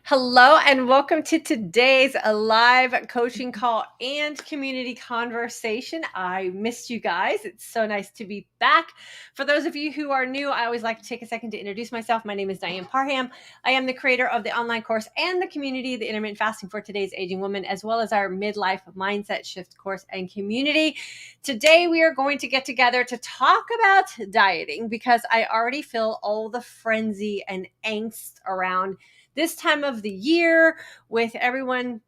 Hello and welcome to today's live coaching call and community conversation. I missed you guys. It's so nice to be back. For those of you who are new, I always like to take a second to introduce myself. My name is Diane Parham. I am the creator of the online course and the community, the Intermittent Fasting for Today's Aging Woman, as well as our midlife mindset shift course and community. Today, we are going to get together to talk about dieting because I already feel all the frenzy and angst around this time of the year with everyone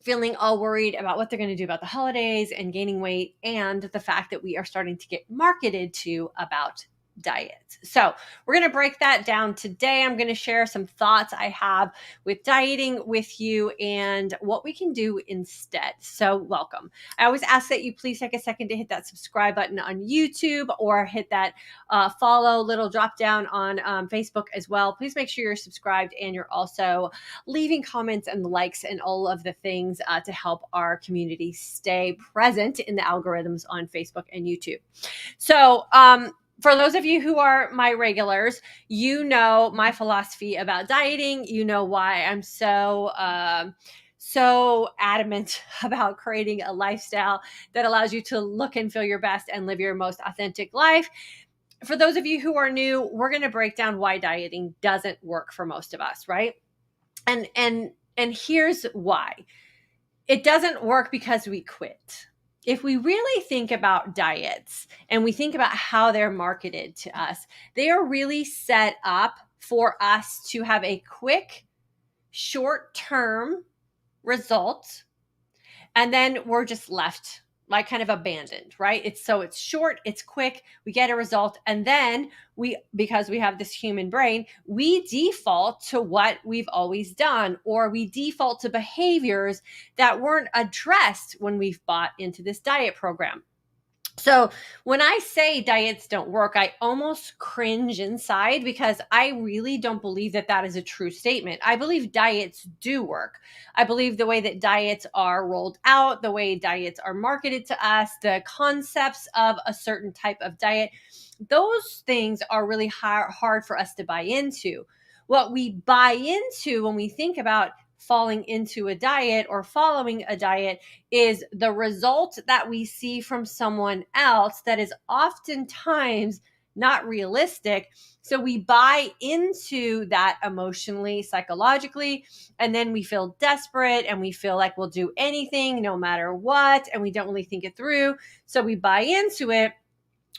feeling all worried about what they're going to do about the holidays and gaining weight, and the fact that we are starting to get marketed to about diets. So we're going to break that down today. I'm going to share some thoughts I have with dieting with you and what we can do instead. So welcome. I always ask that you please take a second to hit that subscribe button on YouTube or hit that follow little drop down on Facebook as well. Please make sure you're subscribed and you're also leaving comments and likes and all of the things to help our community stay present in the algorithms on Facebook and YouTube. So, for those of you who are my regulars, you know my philosophy about dieting. You know why I'm so adamant about creating a lifestyle that allows you to look and feel your best and live your most authentic life. For those of you who are new, we're going to break down why dieting doesn't work for most of us, right? And here's why. It doesn't work because we quit. If we really think about diets and we think about how they're marketed to us, they are really set up for us to have a quick, short-term result, and then we're just left like kind of abandoned, right? It's short, it's quick, we get a result, and then because we have this human brain, we default to what we've always done, or we default to behaviors that weren't addressed when we've bought into this diet program. So when I say diets don't work, I almost cringe inside because I really don't believe that that is a true statement. I believe diets do work. I believe the way that diets are rolled out, the way diets are marketed to us, the concepts of a certain type of diet, those things are really hard for us to buy into. What we buy into when we think about falling into a diet or following a diet is the result that we see from someone else that is oftentimes not realistic. So we buy into that emotionally, psychologically, and then we feel desperate and we feel like we'll do anything no matter what, and we don't really think it through. So we buy into it,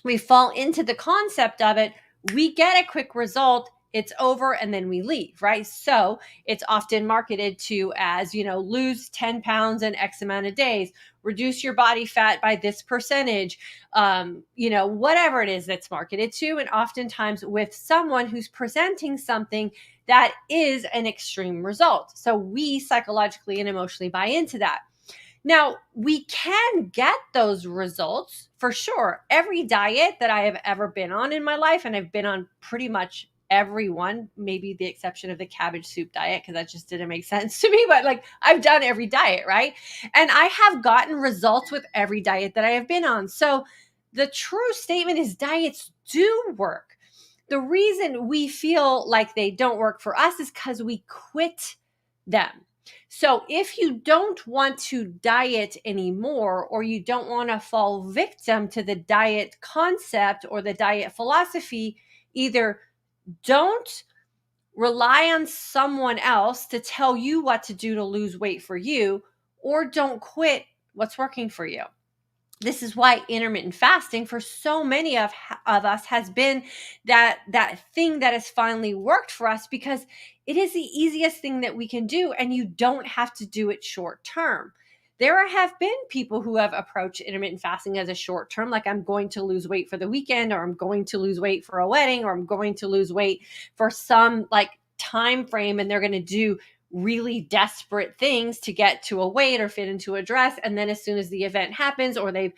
we fall into the concept of it, we get a quick result, it's over, and then we leave, right? So it's often marketed to as, lose 10 pounds in X amount of days, reduce your body fat by this percentage, whatever it is that's marketed to. And oftentimes with someone who's presenting something that is an extreme result. So we psychologically and emotionally buy into that. Now, we can get those results for sure. Every diet that I have ever been on in my life, and I've been on pretty much everyone, maybe the exception of the cabbage soup diet, because that just didn't make sense to me, but I've done every diet, right? And I have gotten results with every diet that I have been on. So the true statement is diets do work. The reason we feel like they don't work for us is because we quit them. So if you don't want to diet anymore, or you don't want to fall victim to the diet concept or the diet philosophy, either don't rely on someone else to tell you what to do to lose weight for you, or don't quit what's working for you. This is why intermittent fasting for so many of us has been that thing that has finally worked for us, because it is the easiest thing that we can do, and you don't have to do it short term. There have been people who have approached intermittent fasting as a short term, like I'm going to lose weight for the weekend, or I'm going to lose weight for a wedding, or I'm going to lose weight for some time frame, and they're going to do really desperate things to get to a weight or fit into a dress. And then as soon as the event happens, or they've,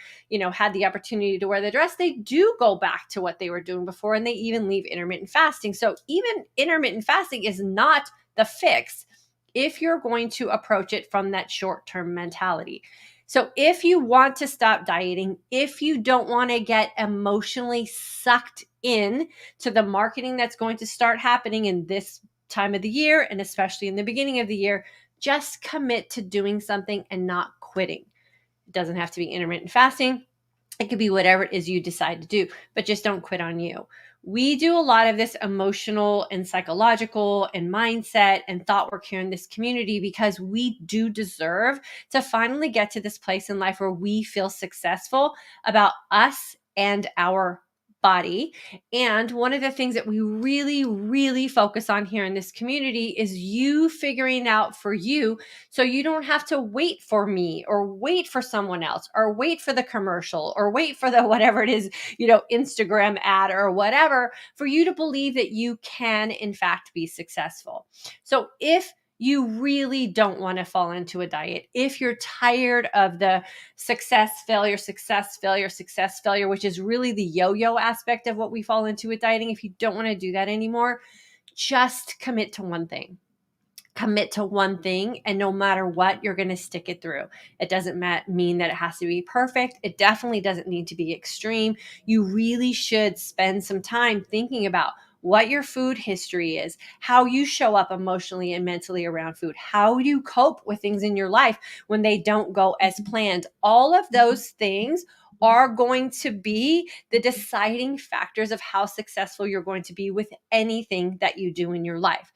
had the opportunity to wear the dress, they do go back to what they were doing before, and they even leave intermittent fasting. So even intermittent fasting is not the fix if you're going to approach it from that short-term mentality. So if you want to stop dieting, if you don't want to get emotionally sucked in to the marketing that's going to start happening in this time of the year, and especially in the beginning of the year, just commit to doing something and not quitting. It doesn't have to be intermittent fasting. It could be whatever it is you decide to do, but just don't quit on you. We do a lot of this emotional and psychological and mindset and thought work here in this community because we do deserve to finally get to this place in life where we feel successful about us and our body. And one of the things that we really, really focus on here in this community is you figuring out for you, so you don't have to wait for me or wait for someone else or wait for the commercial or wait for the whatever it is, Instagram ad or whatever, for you to believe that you can in fact be successful. So if you really don't want to fall into a diet, if you're tired of the success, failure, success, failure, success, failure, which is really the yo-yo aspect of what we fall into with dieting, if you don't want to do that anymore, just commit to one thing. Commit to one thing, and no matter what, you're going to stick it through. It doesn't mean that it has to be perfect. It definitely doesn't need to be extreme. You really should spend some time thinking about what your food history is, how you show up emotionally and mentally around food, how you cope with things in your life when they don't go as planned. All of those things are going to be the deciding factors of how successful you're going to be with anything that you do in your life.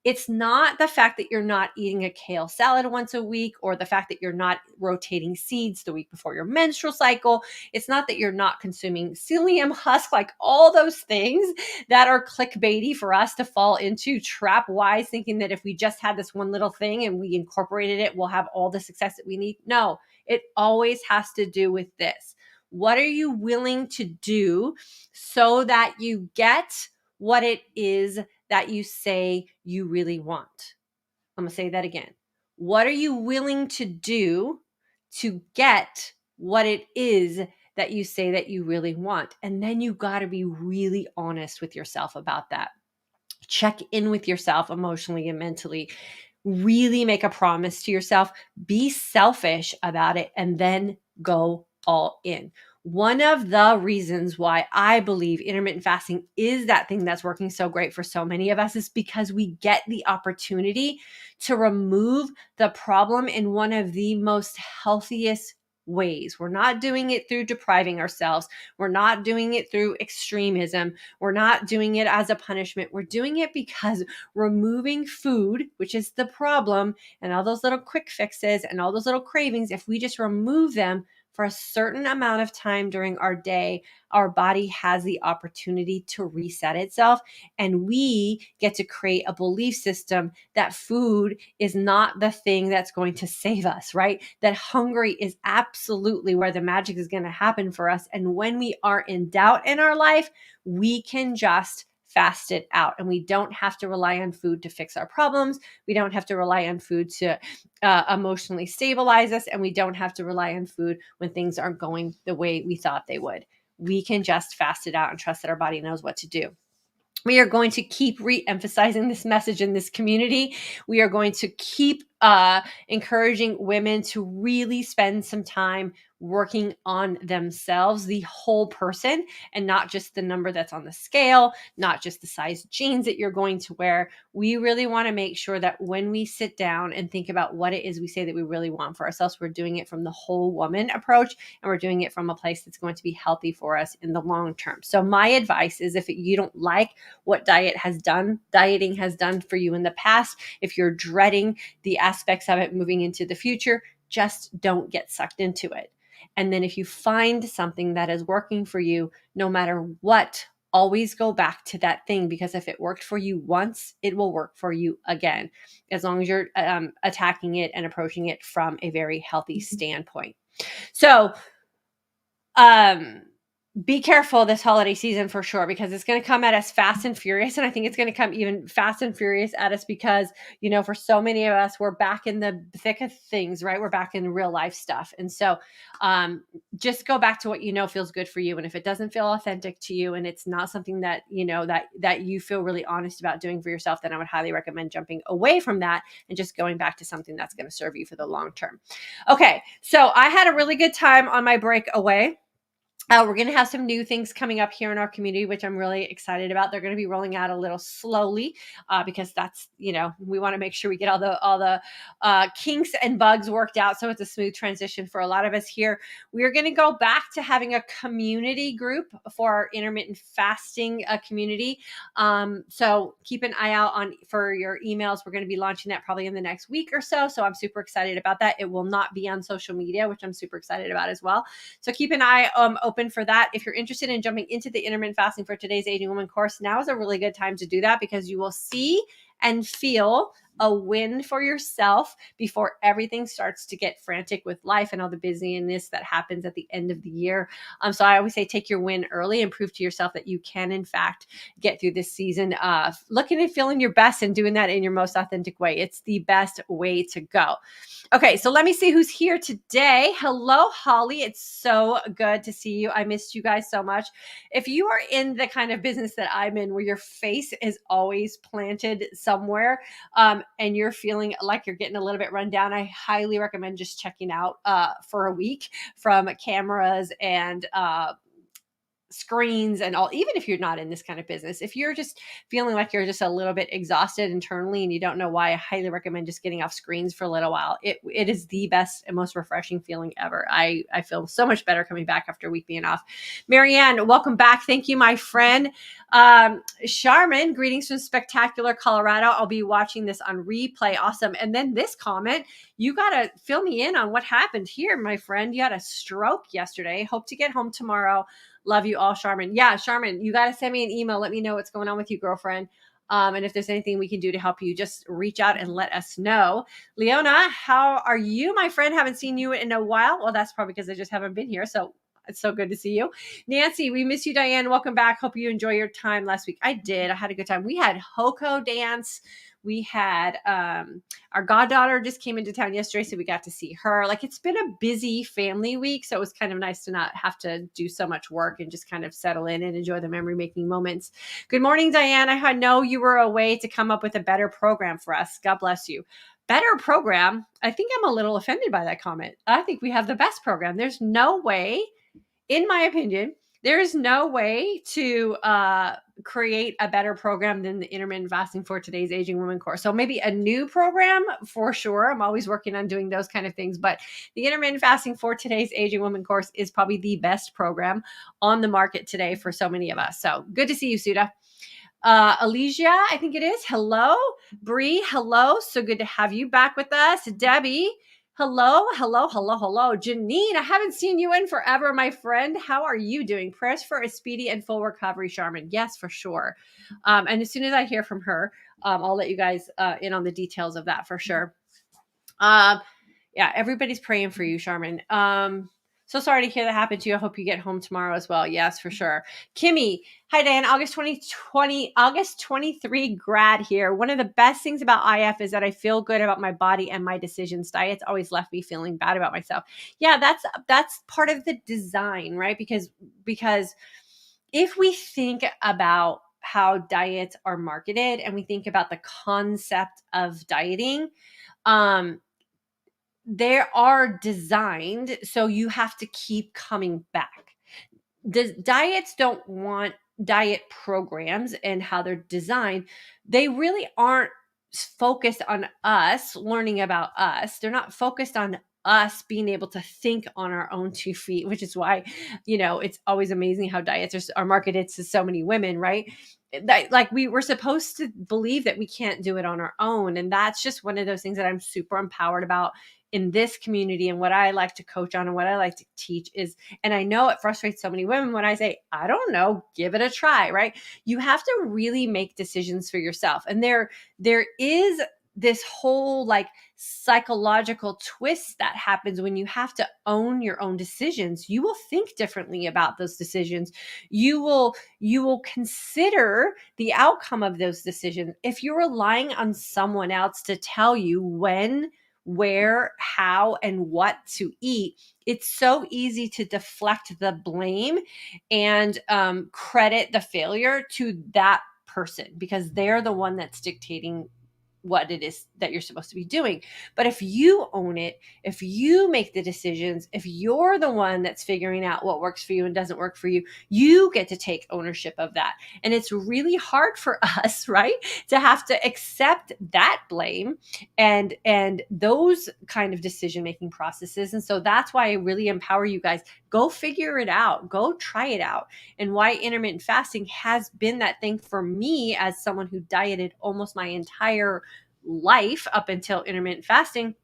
It's not the fact that you're not eating a kale salad once a week or the fact that you're not rotating seeds the week before your menstrual cycle. It's not that you're not consuming psyllium husk, like all those things that are clickbaity for us to fall into trap-wise, thinking that if we just had this one little thing and we incorporated it, we'll have all the success that we need. No, it always has to do with this. What are you willing to do so that you get what it is that you say you really want? I'm going to say that again. What are you willing to do to get what it is that you say that you really want? And then you got to be really honest with yourself about that. Check in with yourself emotionally and mentally. Really make a promise to yourself. Be selfish about it and then go all in. One of the reasons why I believe intermittent fasting is that thing that's working so great for so many of us is because we get the opportunity to remove the problem in one of the most healthiest ways. We're not doing it through depriving ourselves. We're not doing it through extremism. We're not doing it as a punishment. We're doing it because removing food, which is the problem, and all those little quick fixes and all those little cravings, if we just remove them for a certain amount of time during our day, our body has the opportunity to reset itself, and we get to create a belief system that food is not the thing that's going to save us, right? That hungry is absolutely where the magic is going to happen for us. And when we are in doubt in our life, we can just fast it out, and we don't have to rely on food to fix our problems. We don't have to rely on food to emotionally stabilize us, and we don't have to rely on food when things aren't going the way we thought they would. We can just fast it out and trust that our body knows what to do. We are going to keep re-emphasizing this message in this community. We are going to keep encouraging women to really spend some time working on themselves, the whole person, and not just the number that's on the scale, not just the size jeans that you're going to wear. We really want to make sure that when we sit down and think about what it is we say that we really want for ourselves, we're doing it from the whole woman approach, and we're doing it from a place that's going to be healthy for us in the long term. So my advice is, if you don't like what dieting has done for you in the past, if you're dreading the aspects of it moving into the future, just don't get sucked into it. And then if you find something that is working for you, no matter what, always go back to that thing, because if it worked for you once, it will work for you again, as long as you're attacking it and approaching it from a very healthy standpoint. So, be careful this holiday season for sure, because it's going to come at us fast and furious. And I think it's going to come even fast and furious at us because, for so many of us, we're back in the thick of things, right? We're back in real life stuff. And so just go back to what feels good for you. And if it doesn't feel authentic to you and it's not something that, that you feel really honest about doing for yourself, then I would highly recommend jumping away from that and just going back to something that's going to serve you for the long term. Okay. So I had a really good time on my break away. We're going to have some new things coming up here in our community, which I'm really excited about. They're going to be rolling out a little slowly because that's, we want to make sure we get all the kinks and bugs worked out. So it's a smooth transition for a lot of us here. We're going to go back to having a community group for our intermittent fasting community. So keep an eye out for your emails. We're going to be launching that probably in the next week or so. So I'm super excited about that. It will not be on social media, which I'm super excited about as well. So keep an eye open for that. If you're interested in jumping into the intermittent fasting for today's Aging Woman course, now is a really good time to do that because you will see and feel a win for yourself before everything starts to get frantic with life and all the busyness that happens at the end of the year. So I always say take your win early and prove to yourself that you can, in fact, get through this season looking and feeling your best and doing that in your most authentic way. It's the best way to go. Okay, so let me see who's here today. Hello, Holly. It's so good to see you. I missed you guys so much. If you are in the kind of business that I'm in, where your face is always planted somewhere, and you're feeling like you're getting a little bit run down, I highly recommend just checking out for a week from cameras and screens and all. Even if you're not in this kind of business, if you're just feeling like you're just a little bit exhausted internally and you don't know why, I highly recommend just getting off screens for a little while. It is the best and most refreshing feeling ever. I feel so much better coming back after a week being off. Marianne, welcome back. Thank you, my friend. Charmin, greetings from spectacular Colorado. I'll be watching this on replay. Awesome. And then this comment, you got to fill me in on what happened here, my friend. You had a stroke yesterday. Hope to get home tomorrow. Love you all, Charmin. Yeah, Charmin, you got to send me an email. Let me know what's going on with you, girlfriend. And if there's anything we can do to help you, just reach out and let us know. Leona, how are you, my friend? Haven't seen you in a while. Well, that's probably because I just haven't been here. So it's so good to see you. Nancy, we miss you, Diane. Welcome back. Hope you enjoy your time last week. I did. I had a good time. We had Hoko dance. We had our goddaughter just came into town yesterday, so we got to see her. Like, it's been a busy family week, so it was kind of nice to not have to do so much work and just kind of settle in and enjoy the memory-making moments. Good morning, Diane. I know you were away to come up with a better program for us. God bless you. Better program? I think I'm a little offended by that comment. I think we have the best program. There's no way, in my opinion, there is no way to create a better program than the intermittent fasting for today's Aging Woman course. So maybe a new program for sure. I'm always working on doing those kind of things, but the intermittent fasting for today's Aging Woman course is probably the best program on the market today for so many of us. So good to see you, Suda. Alicia, I think it is. Hello. Bree, hello. So good to have you back with us. Debbie, hello. Janine, I haven't seen you in forever, my friend. How are you doing? Prayers for a speedy and full recovery, Charmin. Yes, for sure. And as soon as I hear from her, I'll let you guys in on the details of that for sure. Yeah, everybody's praying for you, Charmin. So sorry to hear that happened to you. I hope you get home tomorrow as well. Yes, for sure. Kimmy, hi, Dan. August 23 grad here. One of the best things about IF is that I feel good about my body and my decisions. Diets always left me feeling bad about myself. Yeah, that's part of the design, right? Because if we think about how diets are marketed and we think about the concept of dieting, they are designed so you have to keep coming back. The diets don't want diet programs and how they're designed. They really aren't focused on us learning about us. They're not focused on us being able to think on our own 2 feet, which is why, it's always amazing how diets are marketed to so many women, right? Like we were supposed to believe that we can't do it on our own. And that's just one of those things that I'm super empowered about in this community. And what I like to coach on and what I like to teach is, and I know it frustrates so many women when I say, I don't know, give it a try, right? You have to really make decisions for yourself. And there is this whole like psychological twist that happens when you have to own your own decisions. You will think differently about those decisions. You will consider the outcome of those decisions. If you're relying on someone else to tell you when, where, how, and what to eat, it's so easy to deflect the blame and credit the failure to that person because they're the one that's dictating what it is that you're supposed to be doing. But if you own it, if you make the decisions, if you're the one that's figuring out what works for you and doesn't work for you, you get to take ownership of that. And it's really hard for us, right, to have to accept that blame and those kind of decision-making processes. And so that's why I really empower you guys. Go figure it out. Go try it out. And why intermittent fasting has been that thing for me as someone who dieted almost my entire life up until intermittent fasting.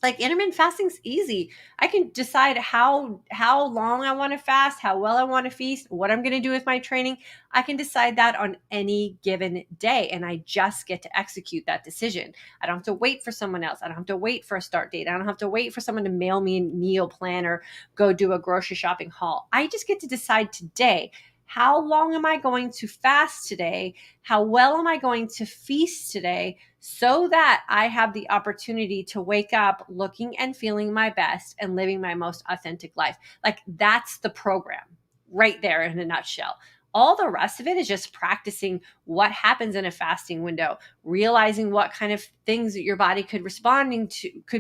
Like, intermittent fasting's easy. I can decide how long I want to fast, how well I want to feast, what I'm going to do with my training. I can decide that on any given day, and I just get to execute that decision. I don't have to wait for someone else. I don't have to wait for a start date. I don't have to wait for someone to mail me a meal plan or go do a grocery shopping haul. I just get to decide today, how long am I going to fast today? How well am I going to feast today, so that I have the opportunity to wake up looking and feeling my best and living my most authentic life? Like, that's the program right there in a nutshell. All the rest of it is just practicing what happens in a fasting window, realizing what kind of things that your body could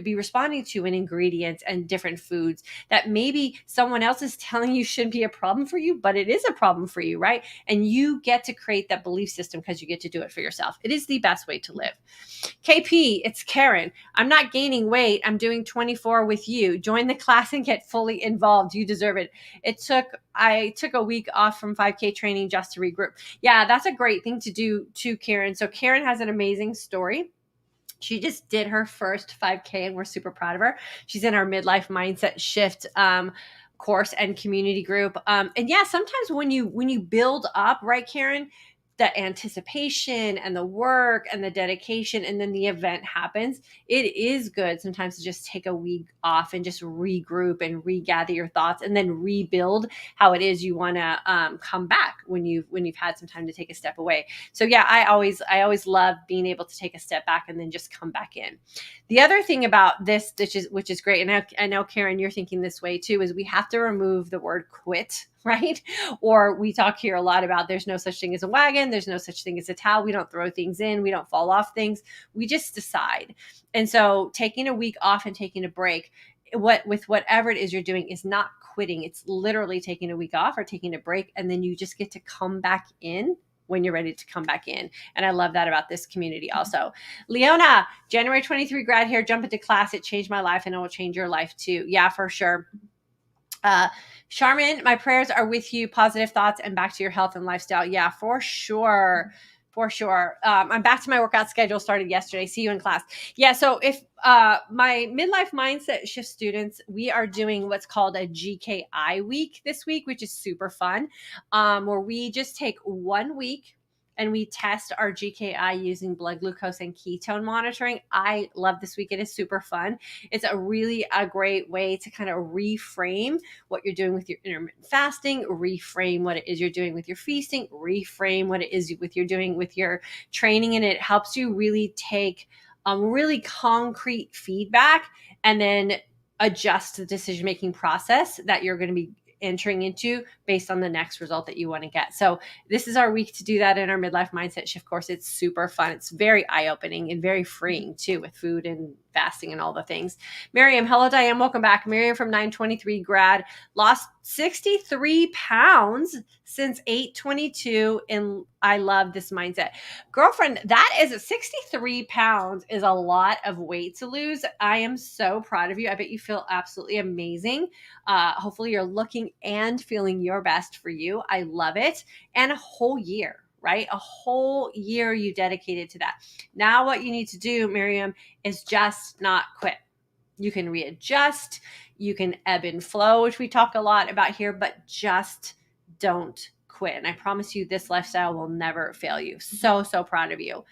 be responding to in ingredients and different foods that maybe someone else is telling you shouldn't be a problem for you, but it is a problem for you, right? And you get to create that belief system because you get to do it for yourself. It is the best way to live. KP, it's Karen. I'm not gaining weight. I'm doing 24 with you. Join the class and get fully involved. You deserve it. I took a week off from 5K training just to regroup. Yeah, that's a great thing to do too, Karen. So Karen has an amazing story. She just did her first 5K and we're super proud of her. She's in our midlife mindset shift course and community group. And yeah, sometimes when you build up, right, Karen, the anticipation and the work and the dedication, and then the event happens, it is good sometimes to just take a week off and just regroup and regather your thoughts and then rebuild how it is you want to come back when you've had some time to take a step away. So yeah, I always love being able to take a step back and then just come back in. The other thing about this, which is great, and I know, Karen, you're thinking this way too, is we have to remove the word quit, right? Or we talk here a lot about there's no such thing as a wagon. There's no such thing as a towel. We don't throw things in. We don't fall off things. We just decide. And so taking a week off and taking a break, with whatever it is you're doing, is not quitting. It's literally taking a week off or taking a break. And then you just get to come back in when you're ready to come back in. And I love that about this community also. Leona, January 23 grad here, jump into class. It changed my life and it will change your life too. Yeah, for sure. Charmin, my prayers are with you. Positive thoughts and back to your health and lifestyle. Yeah, for sure. For sure. I'm back to my workout schedule, started yesterday. See you in class. Yeah. So if my midlife mindset shift students, we are doing what's called a GKI week this week, which is super fun, where we just take 1 week and we test our GKI using blood glucose and ketone monitoring. I love this week. It is super fun. It's a great way to kind of reframe what you're doing with your intermittent fasting, reframe what it is you're doing with your feasting, reframe what it is you're doing with your training. And it helps you really take really concrete feedback and then adjust the decision-making process that you're going to be entering into based on the next result that you want to get. So this is our week to do that in our midlife mindset shift course. It's super fun. It's very eye-opening and very freeing too, with food and fasting and all the things. Miriam, hello, Diane. Welcome back. Miriam from 923 grad, lost 63 pounds since 822. And I love this mindset. Girlfriend, that is 63 pounds is a lot of weight to lose. I am so proud of you. I bet you feel absolutely amazing. Hopefully you're looking and feeling your best for you. I love it. And a whole year, right? A whole year you dedicated to that. Now what you need to do, Miriam, is just not quit. You can readjust, you can ebb and flow, which we talk a lot about here, but just don't quit. And I promise you, this lifestyle will never fail you. So, so proud of you.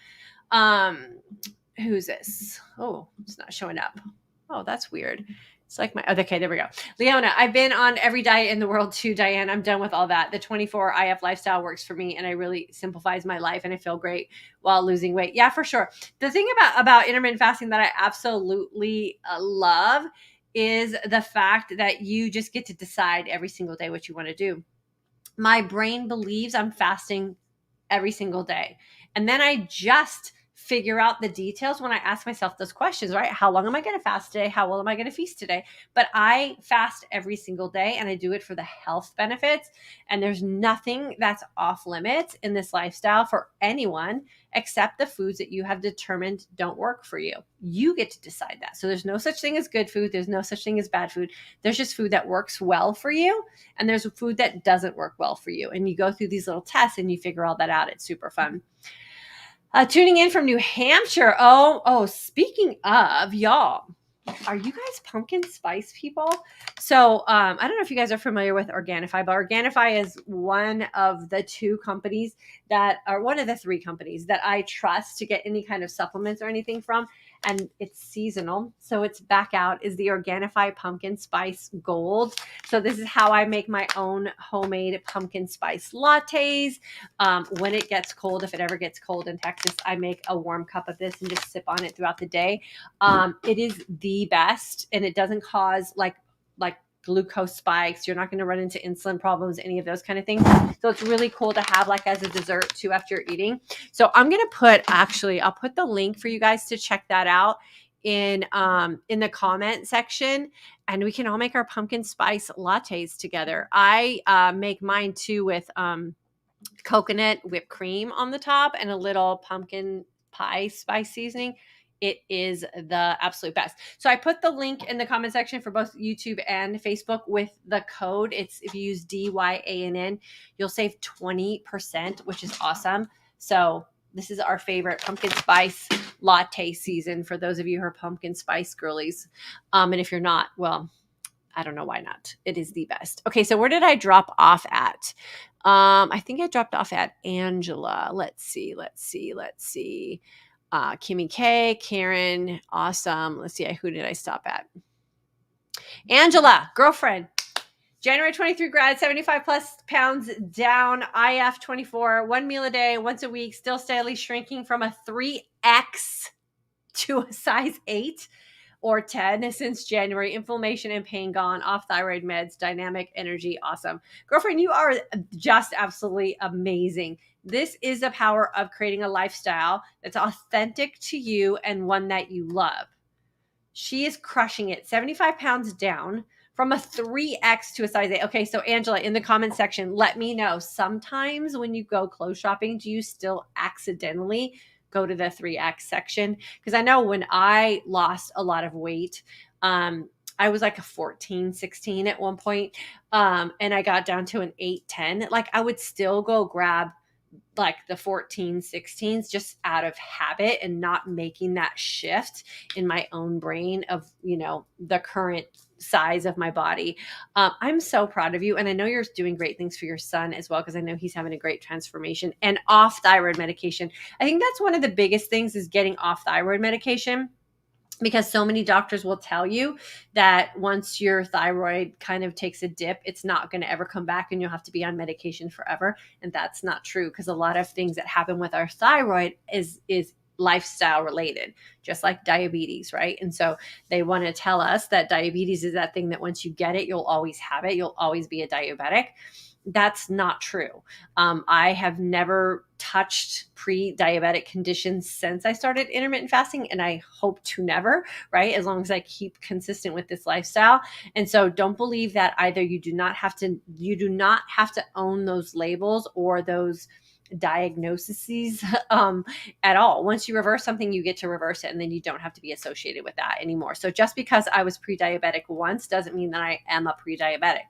Who's this? Oh, it's not showing up. Oh, that's weird. It's like okay, there we go. Leona, I've been on every diet in the world too, Diane. I'm done with all that. The 24 IF lifestyle works for me and it really simplifies my life and I feel great while losing weight. Yeah, for sure. The thing about intermittent fasting that I absolutely love is the fact that you just get to decide every single day what you want to do. My brain believes I'm fasting every single day. And then I just figure out the details when I ask myself those questions, right? How long am I going to fast today? How well am I going to feast today? But I fast every single day, and I do it for the health benefits. And there's nothing that's off limits in this lifestyle for anyone except the foods that you have determined don't work for you. You get to decide that. So there's no such thing as good food. There's no such thing as bad food. There's just food that works well for you, and there's food that doesn't work well for you. And you go through these little tests and you figure all that out. It's super fun. Tuning in from New Hampshire. Speaking of, y'all, are you guys pumpkin spice people? So I don't know if you guys are familiar with Organifi, but Organifi is one of the two companies that are one of the three companies that I trust to get any kind of supplements or anything from. And it's seasonal. So it's back out is the Organifi Pumpkin Spice Gold. So this is how I make my own homemade pumpkin spice lattes. When it gets cold, if it ever gets cold in Texas, I make a warm cup of this and just sip on it throughout the day. It is the best, and it doesn't cause like glucose spikes. You're not going to run into insulin problems, any of those kind of things. So it's really cool to have like as a dessert too after you're eating. So I'm going to I'll put the link for you guys to check that out in the comment section, and we can all make our pumpkin spice lattes together. I make mine too with coconut whipped cream on the top and a little pumpkin pie spice seasoning. It is the absolute best. So I put the link in the comment section for both YouTube and Facebook with the code. If you use DYANN, you'll save 20%, which is awesome. So this is our favorite pumpkin spice latte season for those of you who are pumpkin spice girlies. And if you're not, well, I don't know why not. It is the best. Okay, so where did I drop off at? I think I dropped off at Angela. Let's see. Kimmy K, Karen, awesome. Let's see, who did I stop at? Angela, girlfriend, January 23 grad, 75 plus pounds down, IF 24, 1 meal a day, once a week, still steadily shrinking from a 3X to a size 8 or 10 since January. Inflammation and pain gone, off thyroid meds, dynamic energy, awesome. Girlfriend, you are just absolutely amazing. This is the power of creating a lifestyle that's authentic to you and one that you love. She is crushing it. 75 pounds down from a 3X to a size 8. Okay, so Angela, in the comment section, let me know. Sometimes when you go clothes shopping, do you still accidentally go to the 3X section? Because I know when I lost a lot of weight, I was like a 14, 16 at one point, and I got down to an 8, 10. Like I would still go grab like the 14, 16s just out of habit and not making that shift in my own brain of, the current size of my body. I'm so proud of you. And I know you're doing great things for your son as well, because I know he's having a great transformation and off thyroid medication. I think that's one of the biggest things is getting off thyroid medication, because so many doctors will tell you that once your thyroid kind of takes a dip, it's not going to ever come back and you'll have to be on medication forever. And that's not true, because a lot of things that happen with our thyroid is lifestyle related, just like diabetes, right? And so they want to tell us that diabetes is that thing that once you get it, you'll always have it. You'll always be a diabetic. That's not true. I have never touched pre-diabetic conditions since I started intermittent fasting, and I hope to never, right? As long as I keep consistent with this lifestyle. And so don't believe that either. You do not have to own those labels or those diagnoses at all. Once you reverse something, you get to reverse it, and then you don't have to be associated with that anymore. So just because I was pre-diabetic once doesn't mean that I am a pre-diabetic,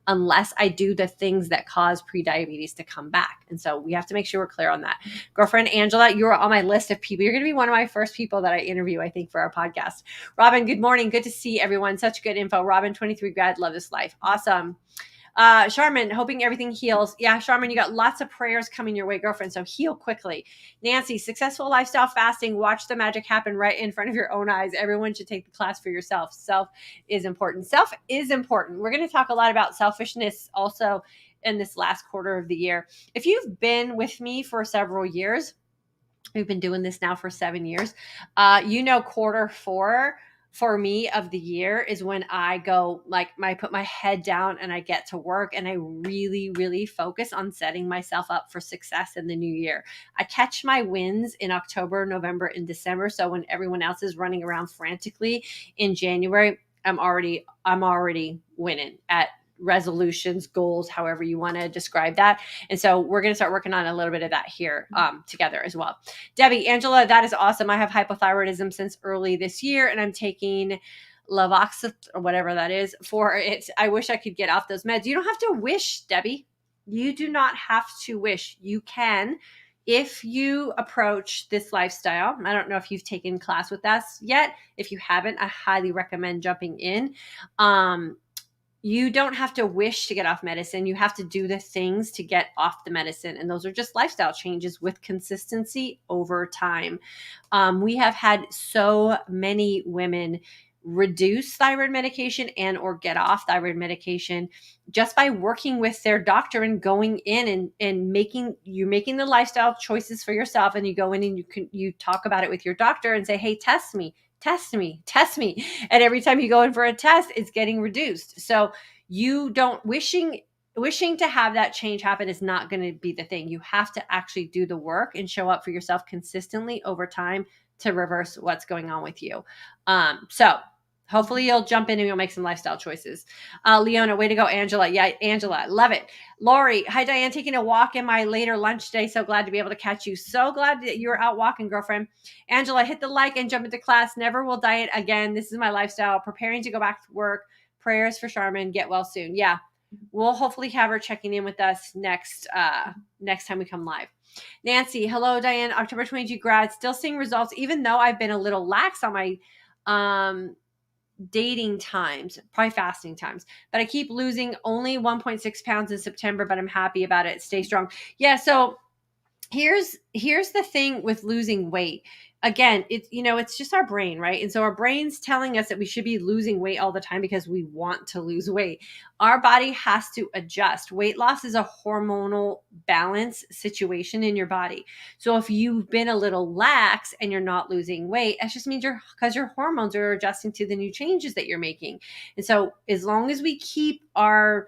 unless I do the things that cause prediabetes to come back. And so we have to make sure we're clear on that. Girlfriend Angela, you're on my list of people. You're going to be one of my first people that I interview, I think, for our podcast. Robin, good morning. Good to see everyone. Such good info. Robin, 23 grad, love this life. Awesome. Charmin, hoping everything heals. Yeah, Charmin, you got lots of prayers coming your way, girlfriend. So heal quickly. Nancy, successful lifestyle fasting. Watch the magic happen right in front of your own eyes. Everyone should take the class for yourself. Self is important. Self is important. We're going to talk a lot about selfishness also in this last quarter of the year. If you've been with me for several years, we've been doing this now for 7 years. Quarter four for me of the year is when I go I put my head down and I get to work and I really, really focus on setting myself up for success in the new year. I catch my wins in October, November, and December. So when everyone else is running around frantically in January, I'm already winning at resolutions, goals, however you want to describe that. And so we're going to start working on a little bit of that here together as well. Debbie, Angela, that is awesome. I have hypothyroidism since early this year, and I'm taking Lavoxit or whatever that is for it. I wish I could get off those meds. You don't have to wish, Debbie. You do not have to wish. You can, if you approach this lifestyle. I don't know if you've taken class with us yet. If you haven't, I highly recommend jumping in. You don't have to wish to get off medicine. You have to do the things to get off the medicine. And those are just lifestyle changes with consistency over time. We have had so many women reduce thyroid medication and or get off thyroid medication just by working with their doctor and going in and making the lifestyle choices for yourself. And you go in and you talk about it with your doctor and say, hey, test me. And every time you go in for a test, it's getting reduced. So you don't wishing to have that change happen is not going to be the thing. You have to actually do the work and show up for yourself consistently over time to reverse what's going on with you. So hopefully you'll jump in and you'll make some lifestyle choices. Leona, way to go, Angela. Yeah, Angela, love it. Lori, hi, Diane, taking a walk in my later lunch day. So glad to be able to catch you. So glad that you're out walking, girlfriend. Angela, hit the like and jump into class. Never will diet again. This is my lifestyle. Preparing to go back to work. Prayers for Charmin. Get well soon. Yeah, we'll hopefully have her checking in with us next time we come live. Nancy, hello, Diane. October 22 grad. Still seeing results, even though I've been a little lax on my dating times, probably fasting times, but I keep losing only 1.6 pounds in September, but I'm happy about it. Stay strong. Yeah. So here's the thing with losing weight. Again, it's just our brain, right? And so our brain's telling us that we should be losing weight all the time because we want to lose weight. Our body has to adjust. Weight loss is a hormonal balance situation in your body. So if you've been a little lax and you're not losing weight, that just means because your hormones are adjusting to the new changes that you're making. And so as long as we keep our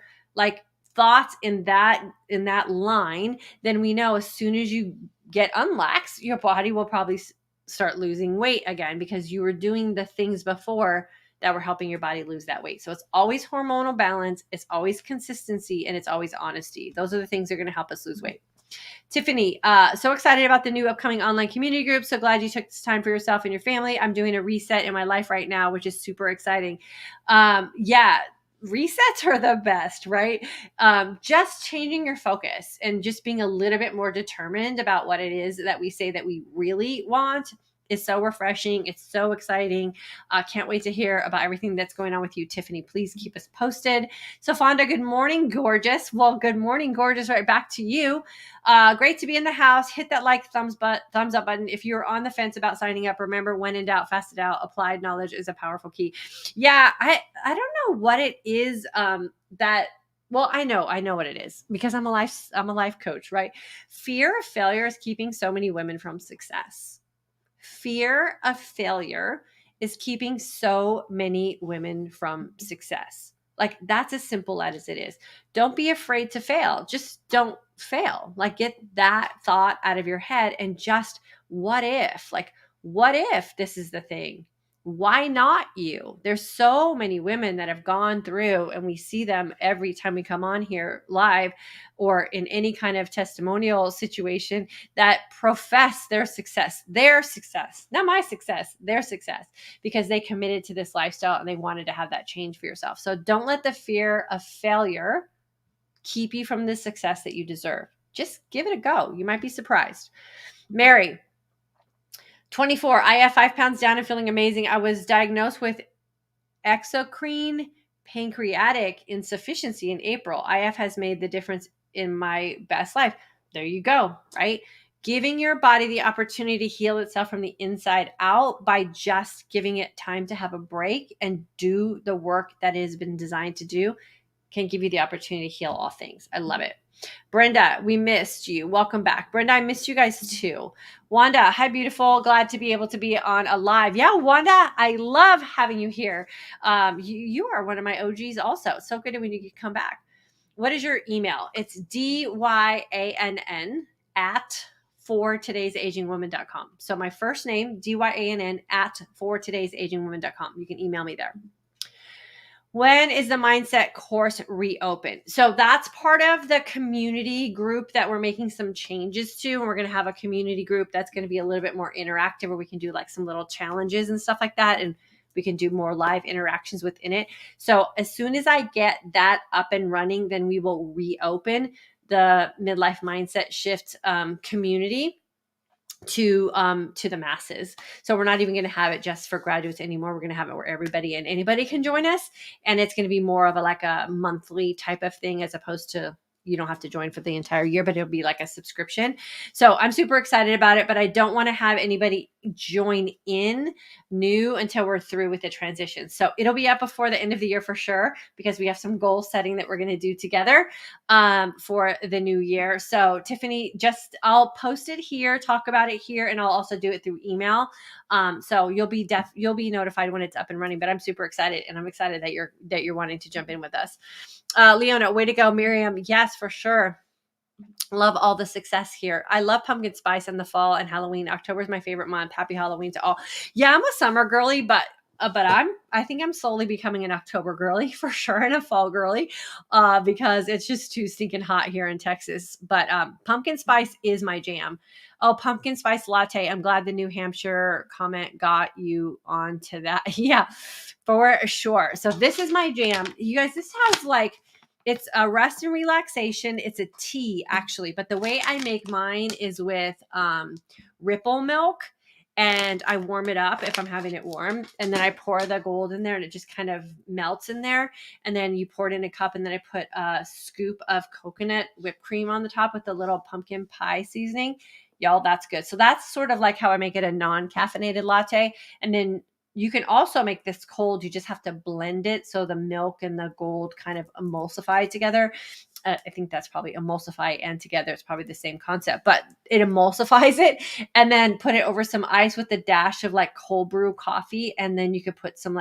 thoughts in that line, then we know as soon as you get unlaxed, your body will probably start losing weight again because you were doing the things before that were helping your body lose that weight. So it's always hormonal balance, it's always consistency, and it's always honesty. Those are the things that are going to help us lose weight. Tiffany, so excited about the new upcoming online community group. So glad you took this time for yourself and your family. I'm doing a reset in my life right now, which is super exciting. Yeah, resets are the best, right? Just changing your focus and just being a little bit more determined about what it is that we say that we really want is so refreshing. It's so exciting. Can't wait to hear about everything that's going on with you, Tiffany. Please keep us posted. So Fonda, good morning, gorgeous. Well, good morning, gorgeous. Right back to you. Great to be in the house. Hit that thumbs up button. If you're on the fence about signing up, remember, when in doubt, fast it out. Applied knowledge is a powerful key. Yeah, I don't know what it is that. Well, I know what it is because I'm a life coach, right? Fear of failure is keeping so many women from success. Fear of failure is keeping so many women from success. That's as simple as it is. Don't be afraid to fail. Just don't fail. Get that thought out of your head and just what if? What if this is the thing? Why not you? There's so many women that have gone through, and we see them every time we come on here live or in any kind of testimonial situation that profess their success, not my success, their success, because they committed to this lifestyle and they wanted to have that change for yourself. So don't let the fear of failure keep you from the success that you deserve. Just give it a go. You might be surprised. Mary, 24, I have 5 pounds down and feeling amazing. I was diagnosed with exocrine pancreatic insufficiency in April. IF has made the difference in my best life. There you go, right? Giving your body the opportunity to heal itself from the inside out by just giving it time to have a break and do the work that it has been designed to do can give you the opportunity to heal all things. I love it. Brenda, we missed you. Welcome back. Brenda, I missed you guys too. Wanda, hi, beautiful. Glad to be able to be on a live. Yeah, Wanda, I love having you here. You are one of my OGs also. So good when you come back. What is your email? It's DYANN at fortoday'sagingwoman.com. So my first name, DYANN at fortoday'sagingwoman.com. You can email me there. When is the mindset course reopened? So that's part of the community group that we're making some changes to. And we're going to have a community group that's going to be a little bit more interactive, where we can do like some little challenges and stuff like that. And we can do more live interactions within it. So as soon as I get that up and running, then we will reopen the Midlife Mindset Shift community to the masses. So we're not even going to have it just for graduates anymore. We're going to have it where everybody and anybody can join us, and it's going to be more of a monthly type of thing, as opposed to, you don't have to join for the entire year, but it'll be like a subscription. So I'm super excited about it, but I don't want to have anybody join in new until we're through with the transition. So it'll be up before the end of the year for sure, because we have some goal setting that we're going to do together for the new year. So Tiffany, I'll post it here, talk about it here, and I'll also do it through email. So you'll be notified when it's up and running, but I'm super excited, and I'm excited that you're wanting to jump in with us. Leona, way to go. Miriam, yes, for sure. Love all the success here. I love pumpkin spice in the fall and Halloween. October is my favorite month. Happy Halloween to all. Yeah, I'm a summer girly, but I think I'm slowly becoming an October girly for sure, and a fall girly, because it's just too stinking hot here in Texas. But pumpkin spice is my jam. Oh, pumpkin spice latte. I'm glad the New Hampshire comment got you onto that. Yeah, for sure. So this is my jam. You guys, this has it's a rest and relaxation. It's a tea actually, but the way I make mine is with ripple milk, and I warm it up if I'm having it warm, and then I pour the gold in there, and it just kind of melts in there, and then you pour it in a cup, and then I put a scoop of coconut whipped cream on the top with a little pumpkin pie seasoning. Y'all, that's good. So that's sort of like how I make it a non-caffeinated latte. And then you can also make this cold. You just have to blend it so the milk and the gold kind of emulsify together. I think that's probably emulsify and together. It's probably the same concept, but it emulsifies it, and then put it over some ice with a dash of cold brew coffee. And then you could put some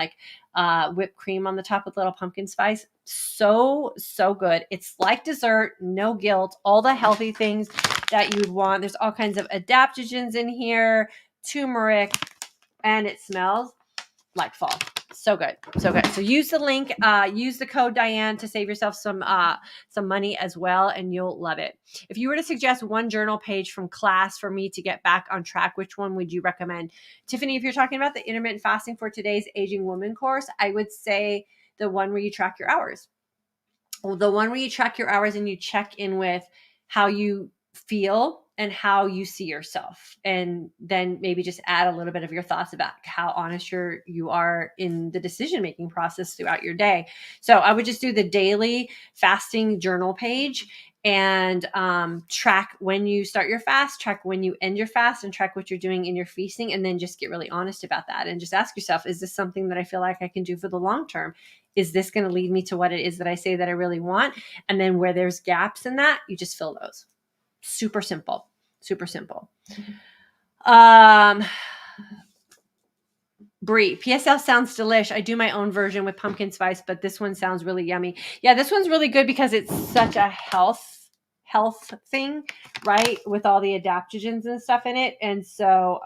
whipped cream on the top with a little pumpkin spice. So good. It's like dessert, no guilt, all the healthy things that you would want. There's all kinds of adaptogens in here, turmeric, and it smells like fall. So good. So use the link, use the code DYANN to save yourself some money as well, and you'll love it. If you were to suggest one journal page from class for me to get back on track, which one would you recommend? Tiffany, if you're talking about the Intermittent Fasting for Today's Aging Woman course, I would say the one where you track your hours. The one where you track your hours and you check in with how you feel and how you see yourself, and then maybe just add a little bit of your thoughts about how honest you are in the decision-making process throughout your day. So I would just do the daily fasting journal page, and track when you start your fast, track when you end your fast, and track what you're doing in your feasting, and then just get really honest about that, and just ask yourself, is this something that I feel like I can do for the long term? Is this going to lead me to what it is that I say that I really want? And then where there's gaps in that, you just fill those. Super simple. Brie, PSL sounds delish. I do my own version with pumpkin spice, but this one sounds really yummy. Yeah, this one's really good because it's such a health thing, right? With all the adaptogens and stuff in it. And so,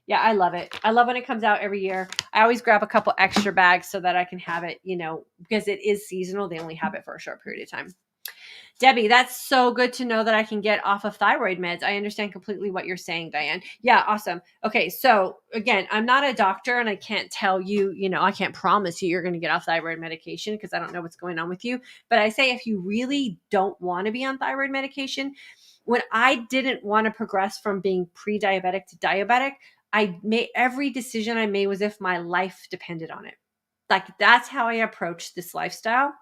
yeah, I love it. I love when it comes out every year. I always grab a couple extra bags so that I can have it, because it is seasonal. They only have it for a short period of time. Debbie, that's so good to know that I can get off of thyroid meds. I understand completely what you're saying, Diane. Yeah, awesome. Okay, so again, I'm not a doctor, and I can't tell you, I can't promise you're going to get off thyroid medication because I don't know what's going on with you. But I say if you really don't want to be on thyroid medication, when I didn't want to progress from being pre-diabetic to diabetic, every decision I made was if my life depended on it. That's how I approach this lifestyle,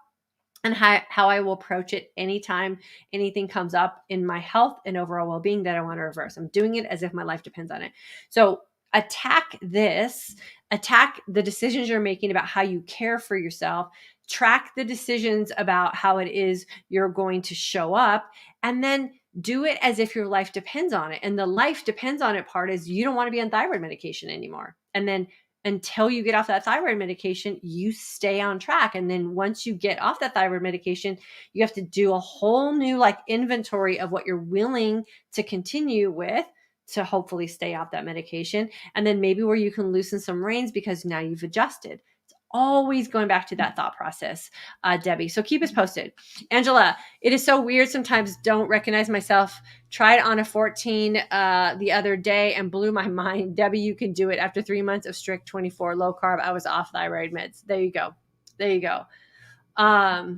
and how I will approach it anytime anything comes up in my health and overall well-being that I want to reverse. I'm doing it as if my life depends on it. So attack the decisions you're making about how you care for yourself track the decisions about how it is you're going to show up, and then do it as if your life depends on it. And the life depends on it part is you don't want to be on thyroid medication anymore. And then until you get off that thyroid medication, you stay on track. And then once you get off that thyroid medication, you have to do a whole new like inventory of what you're willing to continue with to hopefully stay off that medication. And then maybe where you can loosen some reins because now you've adjusted. Always going back to that thought process, Debbie. So keep us posted. Angela, it is so weird sometimes, don't recognize myself. Tried on a 14 the other day and blew my mind. Debbie, you can do it. After 3 months of strict 24 low carb, I was off thyroid meds. There you go. There you go. I've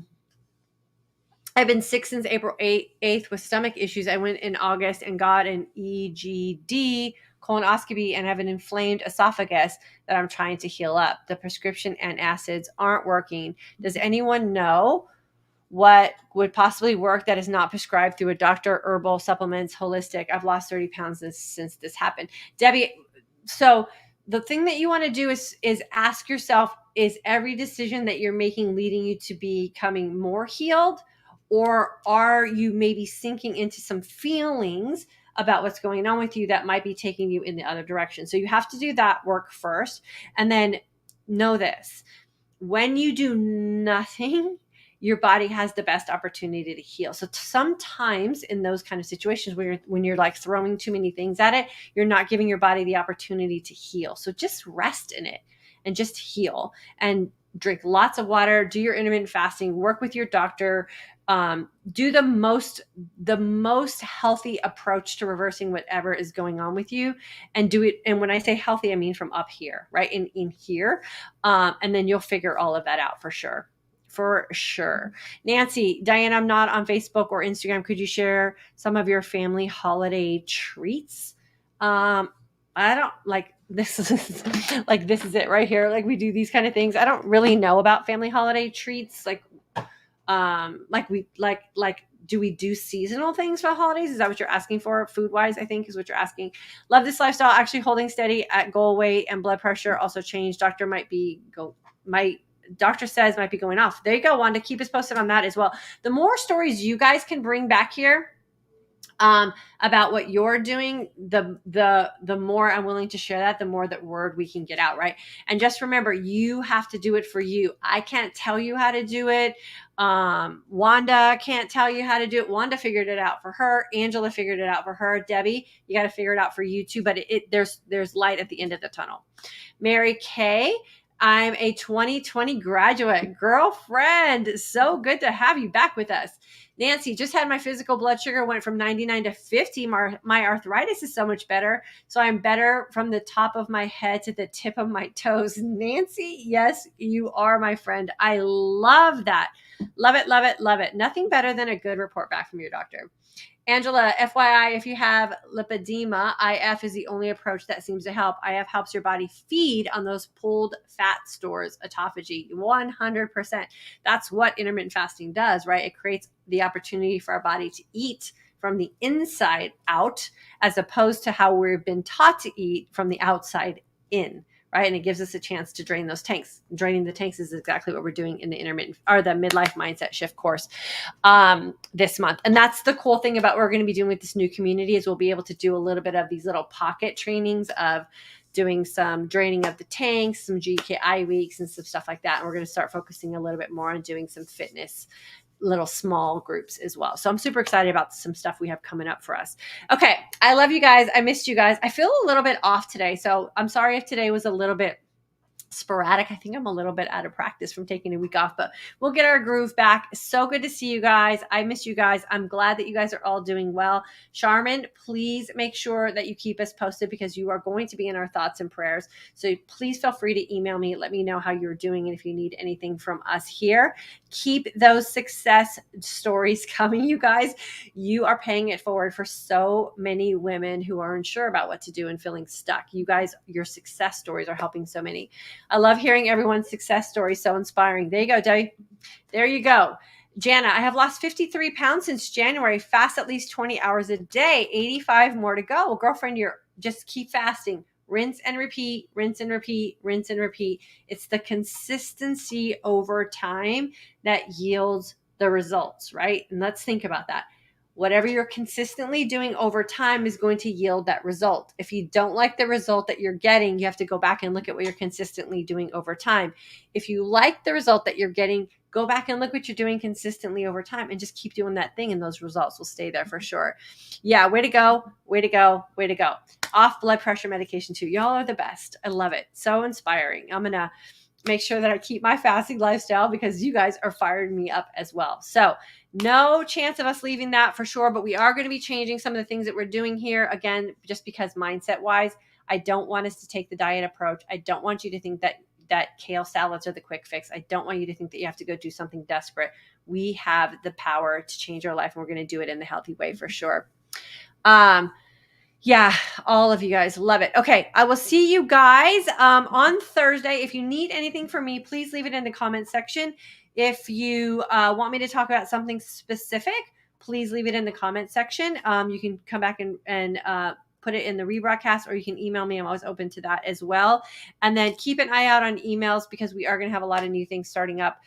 been sick since April 8th with stomach issues. I went in August and got an EGD colonoscopy and have an inflamed esophagus that I'm trying to heal up. The prescription antacids aren't working. Does anyone know what would possibly work that is not prescribed through a doctor, herbal, supplements, holistic? I've lost 30 pounds since this happened. Debbie, so the thing that you want to do is ask yourself, is every decision that you're making leading you to becoming more healed? Or are you maybe sinking into some feelings about what's going on with you that might be taking you in the other direction? So you have to do that work first. And then know this, when you do nothing, your body has the best opportunity to heal. So sometimes in those kind of situations when you're like throwing too many things at it, you're not giving your body the opportunity to heal. So just rest in it and just heal and drink lots of water, do your intermittent fasting, work with your doctor, do the most healthy approach to reversing whatever is going on with you, and do it. And when I say healthy, I mean from up here, right? In here. And then you'll figure all of that out for sure. For sure. Nancy, Diane, I'm not on Facebook or Instagram. Could you share some of your family holiday treats? I don't like this is like, this is it right here. Like we do these kind of things. I don't really know about family holiday treats. Do we do seasonal things for the holidays? Is that what you're asking for? Food wise, I think is what you're asking. Love this lifestyle. Actually holding steady at goal weight and blood pressure also changed. Doctor says might be going off. There you go, Wanda. Keep us posted on that as well. The more stories you guys can bring back here about what you're doing, the more I'm willing to share that, the more that word we can get out, right? And just remember, you have to do it for you. I can't tell you how to do it. Wanda can't tell you how to do it. Wanda figured it out for her. Angela figured it out for her. Debbie, you got to figure it out for you too. But there's light at the end of the tunnel. Mary Kay, I'm a 2020 graduate. Girlfriend, so good to have you back with us. Nancy, just had my physical blood sugar, went from 99 to 50. My arthritis is so much better. So I'm better from the top of my head to the tip of my toes. Nancy, yes, you are my friend. I love that. Love it, love it, love it. Nothing better than a good report back from your doctor. Angela, FYI, if you have lipedema, IF is the only approach that seems to help. IF helps your body feed on those pulled fat stores, autophagy, 100%. That's what intermittent fasting does, right? It creates the opportunity for our body to eat from the inside out, as opposed to how we've been taught to eat from the outside in. Right. And it gives us a chance to drain those tanks. Draining the tanks is exactly what we're doing in the the midlife mindset shift course this month. And that's the cool thing about what we're going to be doing with this new community, is we'll be able to do a little bit of these little pocket trainings of doing some draining of the tanks, some GKI weeks and some stuff like that. And we're going to start focusing a little bit more on doing some fitness little small groups as well. So I'm super excited about some stuff we have coming up for us. Okay. I love you guys. I missed you guys. I feel a little bit off today. So I'm sorry if today was a little bit sporadic. I think I'm a little bit out of practice from taking a week off, but we'll get our groove back. So good to see you guys. I miss you guys. I'm glad that you guys are all doing well. Charmin, please make sure that you keep us posted, because you are going to be in our thoughts and prayers. So please feel free to email me. Let me know how you're doing, and if you need anything from us here. Keep those success stories coming, you guys. You are paying it forward for so many women who are unsure about what to do and feeling stuck. You guys, your success stories are helping so many. I love hearing everyone's success story. So inspiring. There you go, Debbie. There you go. Jana, I have lost 53 pounds since January. Fast at least 20 hours a day. 85 more to go. Well, girlfriend, you're just keep fasting. rinse and repeat, rinse and repeat, rinse and repeat. It's the consistency over time that yields the results, right? And let's think about that. Whatever you're consistently doing over time is going to yield that result. If you don't like the result that you're getting, you have to go back and look at what you're consistently doing over time. If you like the result that you're getting, go back and look what you're doing consistently over time and just keep doing that thing, and those results will stay there for sure. Yeah, way to go, way to go, way to go. Off blood pressure medication too. Y'all are the best. I love it. So inspiring. I'm going to make sure that I keep my fasting lifestyle because you guys are firing me up as well. So no chance of us leaving that for sure, but we are going to be changing some of the things that we're doing here. Again, just because mindset wise, I don't want us to take the diet approach. I don't want you to think that kale salads are the quick fix. I don't want you to think that you have to go do something desperate. We have the power to change our life, and we're going to do it in the healthy way for sure. Yeah, all of you guys love it. Okay, I will see you guys on Thursday. If you need anything from me, please leave it in the comment section. If you want me to talk about something specific, please leave it in the comment section. You can come back and put it in the rebroadcast, or you can email me. I'm always open to that as well. And then keep an eye out on emails because we are going to have a lot of new things starting up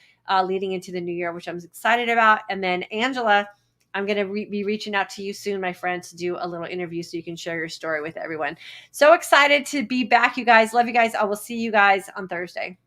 leading into the new year, which I'm excited about. And then Angela, I'm going to be reaching out to you soon, my friend, to do a little interview so you can share your story with everyone. So excited to be back, you guys. Love you guys. I will see you guys on Thursday.